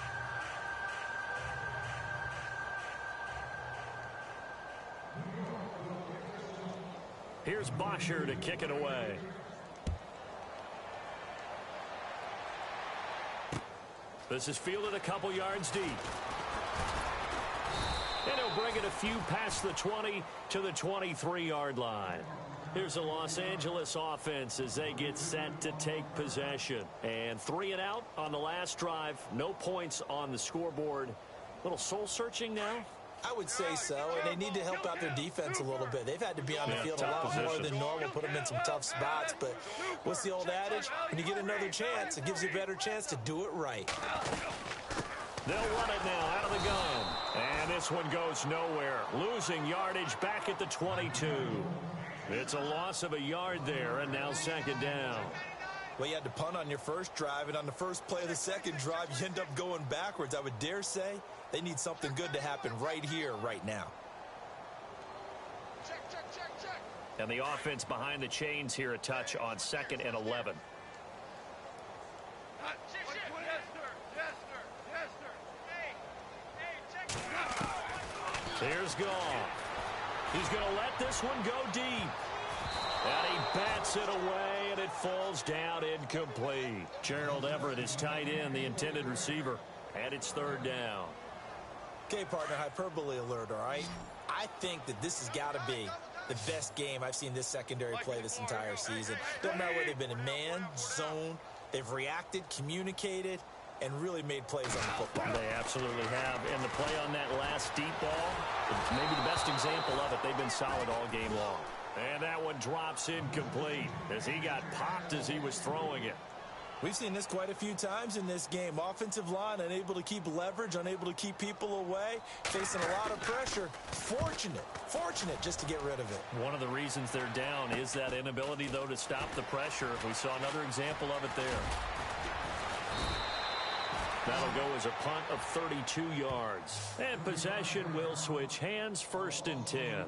Here's Bosher to kick it away. This is fielded a couple yards deep. And he'll bring it a few past the 20 to the 23-yard line. Here's the Los Angeles offense as they get set to take possession. And 3 and out on the last drive. No points on the scoreboard. Little soul-searching now? I would say so, and they need to help out their defense a little bit. They've had to be on the field a lot more than normal, put them in some tough spots. But what's the old adage? When you get another chance, it gives you a better chance to do it right. They'll run it now out of the gun. And this one goes nowhere. Losing yardage back at the 22. It's a loss of a yard there, and now second down. Well, you had to punt on your first drive, and on the first play of the second drive, you end up going backwards. I would dare say they need something good to happen right here, right now. Check, check, check, check. And the offense behind the chains here a touch on 2nd and 11. Yes, sir. Yes, sir. Yes, sir. Hey, check. Here's Goff. He's going to let this one go deep. And he bats it away, and it falls down incomplete. Gerald Everett is tight end, the intended receiver. And it's 3rd down. Okay, partner, hyperbole alert, all right? I think that this has got to be the best game I've seen this secondary play this entire season. Doesn't matter whether they've been in man, zone, they've reacted, communicated, and really made plays on the football. They absolutely have. And the play on that last deep ball, maybe the best example of it, they've been solid all game long. And that one drops incomplete as he got popped as he was throwing it. We've seen this quite a few times in this game. Offensive line unable to keep leverage, unable to keep people away, facing a lot of pressure. Fortunate just to get rid of it. One of the reasons they're down is that inability, though, to stop the pressure. We saw another example of it there. That'll go as a punt of 32 yards. And possession will switch hands, 1st and 10.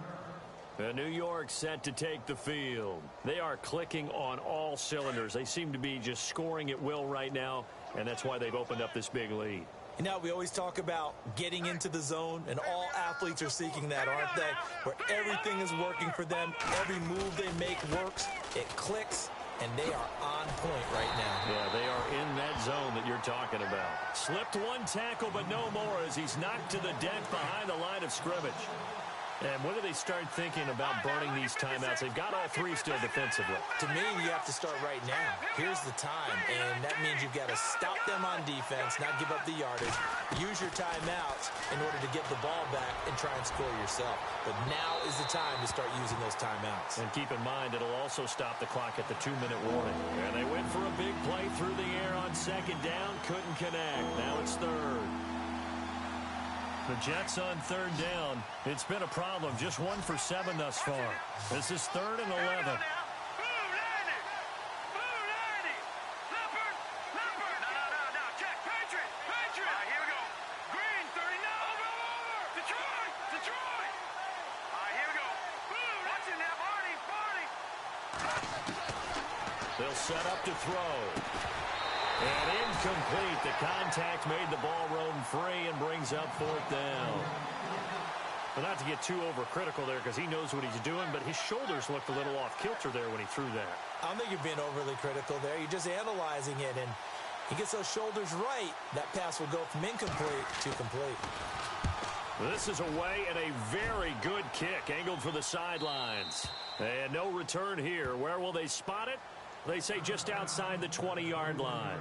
New York set to take the field. They are clicking on all cylinders. They seem to be just scoring at will right now, and that's why they've opened up this big lead. You know, we always talk about getting into the zone, and all athletes are seeking that, aren't they? Where everything is working for them. Every move they make works. It clicks, and they are on point right now. Yeah, they are in that zone that you're talking about. Slipped one tackle, but no more as he's knocked to the deck behind the line of scrimmage. And when do they start thinking about burning these timeouts? They've got all 3 still defensively. To me, you have to start right now. Here's the time, and that means you've got to stop them on defense, not give up the yardage. Use your timeouts in order to get the ball back and try and score yourself. But now is the time to start using those timeouts. And keep in mind, it'll also stop the clock at the 2-minute warning. And they went for a big play through the air on 2nd down. Couldn't connect. Now it's 3rd. The Jets on 3rd down. It's been a problem. Just 1 for 7 thus far. This is 3rd and 11. They'll set up to throw. And incomplete. The contact made the ball roam free and brings up 4th down. But not to get too overcritical there because he knows what he's doing, but his shoulders looked a little off kilter there when he threw that. I don't think you're being overly critical there. You're just analyzing it, and he gets those shoulders right. That pass will go from incomplete to complete. This is away and a very good kick angled for the sidelines. And no return here. Where will they spot it? They say just outside the 20-yard line.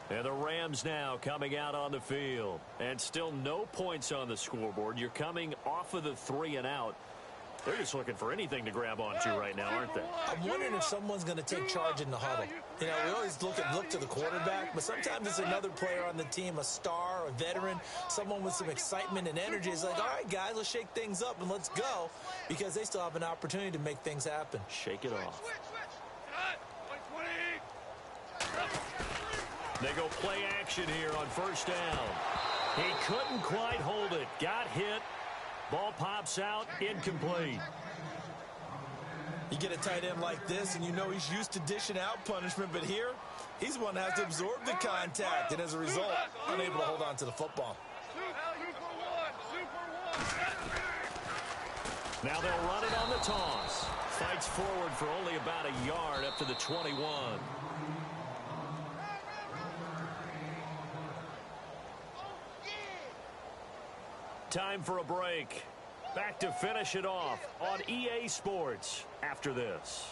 And the Rams now coming out on the field. And still no points on the scoreboard. You're coming off of the 3 and out. They're just looking for anything to grab onto right now, aren't they? I'm wondering if someone's going to take charge in the huddle. You know, we always look to the quarterback, but sometimes it's another player on the team, a star, a veteran, someone with some excitement and energy. It's like, all right, guys, let's shake things up and let's go, because they still have an opportunity to make things happen. Shake it off. They go play action here on 1st down. He couldn't quite hold it. Got hit. Ball pops out. Incomplete. You get a tight end like this, and you know he's used to dishing out punishment, but here, he's the one that has to absorb the contact, and as a result, unable to hold on to the football. Now they'll run it on the toss. Fights forward for only about a yard up to the 21. Time for a break. Back to finish it off on EA Sports after this.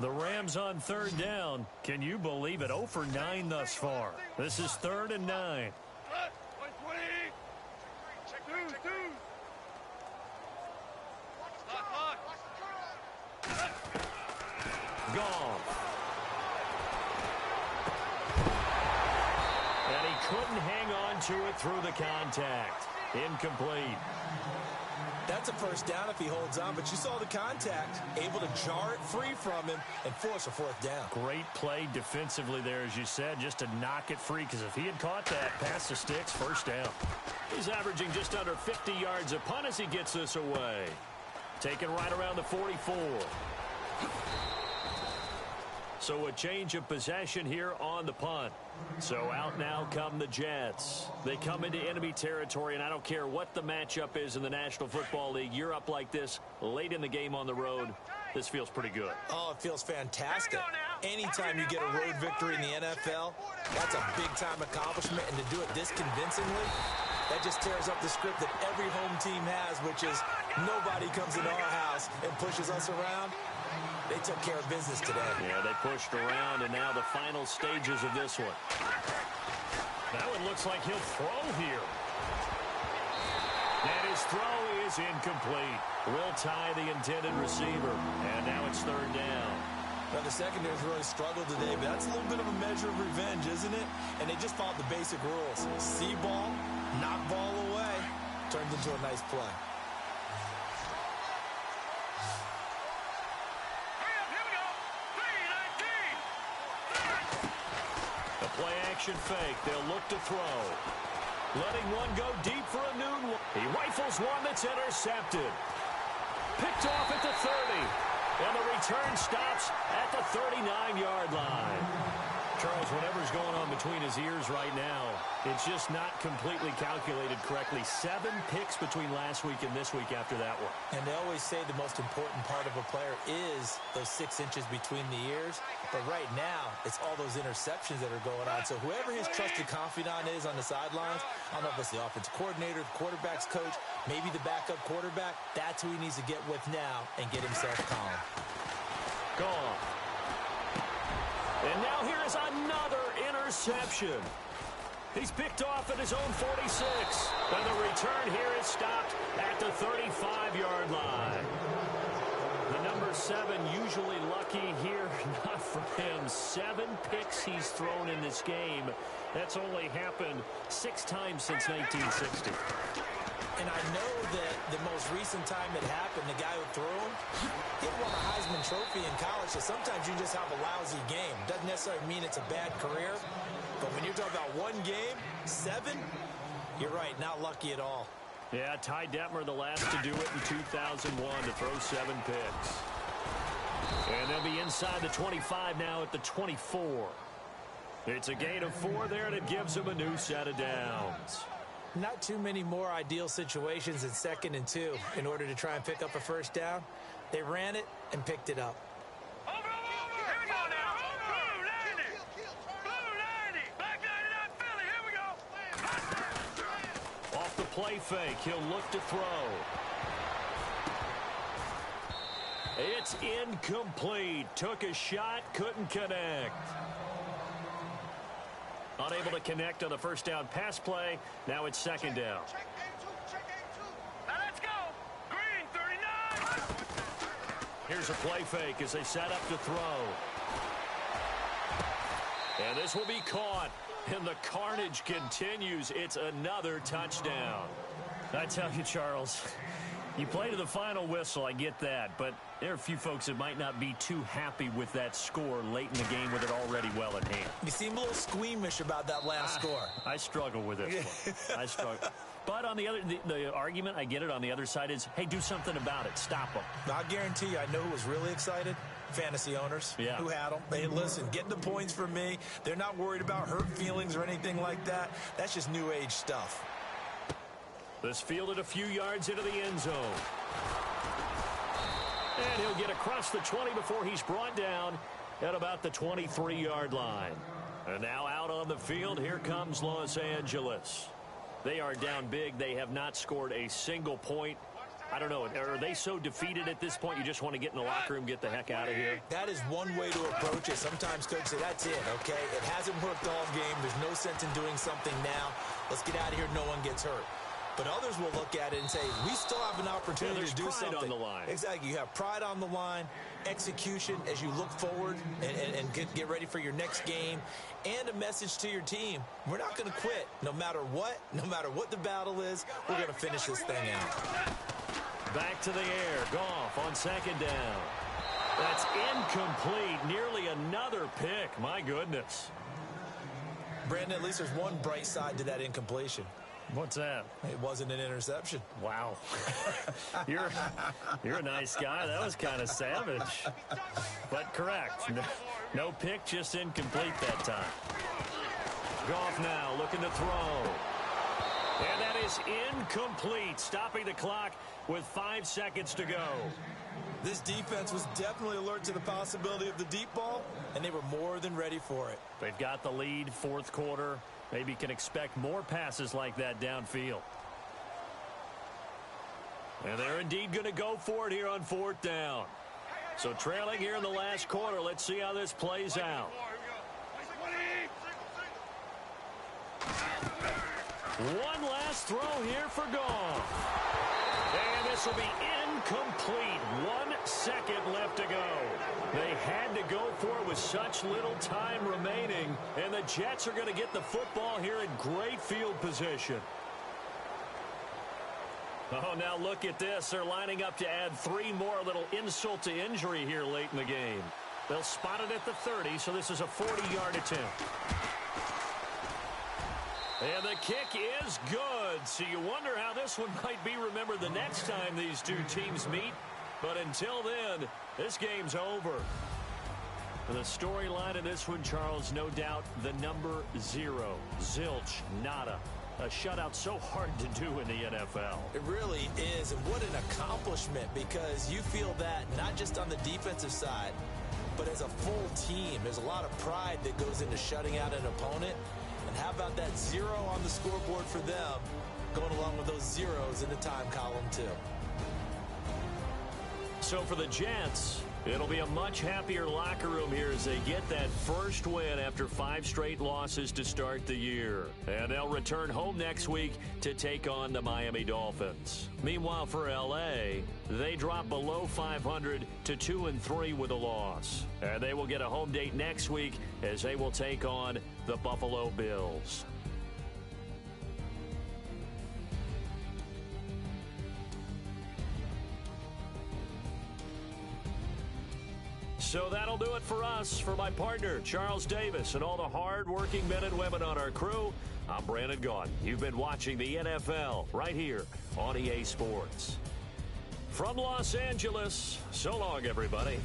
The Rams on third down. Can you believe it? 0 for 9 thus far. This is 3rd and 9. Gone. And he couldn't hang on to it through the contact. Incomplete. That's a first down if he holds on, but you saw the contact. Able to jar it free from him and force a 4th down. Great play defensively there, as you said, just to knock it free, because if he had caught that, past the sticks, first down. He's averaging just under 50 yards a punt as he gets this away. Taken right around the 44. So a change of possession here on the punt. So out now come the Jets. They come into enemy territory, and I don't care what the matchup is in the National Football League. You're up like this late in the game on the road. This feels pretty good. Oh, it feels fantastic. Anytime you get a road victory in the NFL, that's a big-time accomplishment, and to do it this convincingly, that just tears up the script that every home team has, which is nobody comes into our house and pushes us around. They took care of business today. Yeah, they pushed around, and now the final stages of this one. That one looks like he'll throw here. And his throw is incomplete. Will tie the intended receiver. And now it's 3rd down. Now, the secondary's really struggled today, but that's a little bit of a measure of revenge, isn't it? And they just followed the basic rules. See ball, knock ball away. Turned into a nice play. Play-action fake. They'll look to throw. Letting one go deep for a noon one. He rifles one that's intercepted. Picked off at the 30. And the return stops at the 39-yard line. Charles, whatever's going on between his ears right now, it's just not completely calculated correctly. 7 picks between last week and this week after that one. And they always say the most important part of a player is those 6 inches between the ears. But right now, it's all those interceptions that are going on. So whoever his trusted confidant is on the sidelines, I don't know if it's the offensive coordinator, the quarterback's coach, maybe the backup quarterback, that's who he needs to get with now and get himself calm. Gone. And now here is another interception. He's picked off at his own 46. And the return here is stopped at the 35-yard line. The number 7 usually lucky here. Not for him. 7 picks he's thrown in this game. That's only happened 6 times since 1960. And I know that the most recent time it happened, the guy who threw him, he won a Heisman Trophy in college, so sometimes you just have a lousy game. Doesn't necessarily mean it's a bad career, but when you're talking about one game, 7, you're right, not lucky at all. Yeah, Ty Detmer, the last to do it in 2001, to throw 7 picks. And they'll be inside the 25 now at the 24. It's a gain of 4 there, and it gives them a new set of downs. Not too many more ideal situations in 2nd and 2 in order to try and pick up a first down. They ran it and picked it up. Over! Here we go now! Blue 90! Blue 90! Black 99 Philly, here we go! Off the play fake, he'll look to throw. It's incomplete. Took a shot, couldn't connect. Unable to connect on the first down pass play. Now it's 2nd down. Now let's go! Green 39! Here's a play fake as they set up to throw. And this will be caught. And the carnage continues. It's another touchdown. I tell you, Charles, you play to the final whistle, I get that, but there are a few folks that might not be too happy with that score late in the game with it already well in hand. You seem a little squeamish about that last score. I struggle with this one. I struggle. But on the argument, I get it, on the other side is, hey, do something about it. Stop them. I guarantee you, I know who was really excited. Fantasy owners who had them. Hey, listen, get the points for me. They're not worried about hurt feelings or anything like that. That's just new age stuff. This fielded a few yards into the end zone. And he'll get across the 20 before he's brought down at about the 23-yard line. And now out on the field, here comes Los Angeles. They are down big. They have not scored a single point. I don't know. Are they so defeated at this point you just want to get in the locker room, get the heck out of here? That is one way to approach it. Sometimes coaches say, that's it, okay? It hasn't worked all game. There's no sense in doing something now. Let's get out of here. No one gets hurt. But others will look at it and say, we still have an opportunity to do something. There's pride on the line. Exactly. You have pride on the line, execution as you look forward and get ready for your next game, and a message to your team. We're not going to quit no matter what the battle is. We're going to finish this thing out. Back to the air. Goff on second down. That's incomplete. Nearly another pick. My goodness. Brandon, at least there's one bright side to that incompletion. What's that? It wasn't an interception. Wow. You're a nice guy. That was kind of savage. But correct. No pick, just incomplete that time. Goff now looking to throw. And that is incomplete, stopping the clock with 5 seconds to go. This defense was definitely alert to the possibility of the deep ball, and they were more than ready for it. They've got the lead, fourth quarter. Maybe can expect more passes like that downfield. And they're indeed going to go for it here on fourth down. So trailing here in the last quarter. Let's see how this plays out. One last throw here for Goff. And this will be incomplete. 1 second left to go. They had to go for it with such little time remaining. And the Jets are going to get the football here in great field position. Oh, now look at this. They're lining up to add 3 more. A little insult to injury here late in the game. They'll spot it at the 30, so this is a 40-yard attempt. And the kick is good. So you wonder how this one might be remembered the next time these two teams meet. But until then, this game's over. The storyline in this one, Charles, no doubt the number 0. Zilch, nada. A shutout so hard to do in the NFL. It really is, and what an accomplishment, because you feel that not just on the defensive side, but as a full team. There's a lot of pride that goes into shutting out an opponent. And how about that 0 on the scoreboard for them, going along with those zeros in the time column, too. So for the Jets, it'll be a much happier locker room here as they get that first win after 5 straight losses to start the year. And they'll return home next week to take on the Miami Dolphins. Meanwhile, for L.A., they drop below 500 to 2-3 with a loss. And they will get a home date next week as they will take on the Buffalo Bills. So that'll do it for us. For my partner, Charles Davis, and all the hard-working men and women on our crew, I'm Brandon Gaudin. You've been watching the NFL right here on EA Sports. From Los Angeles, so long, everybody.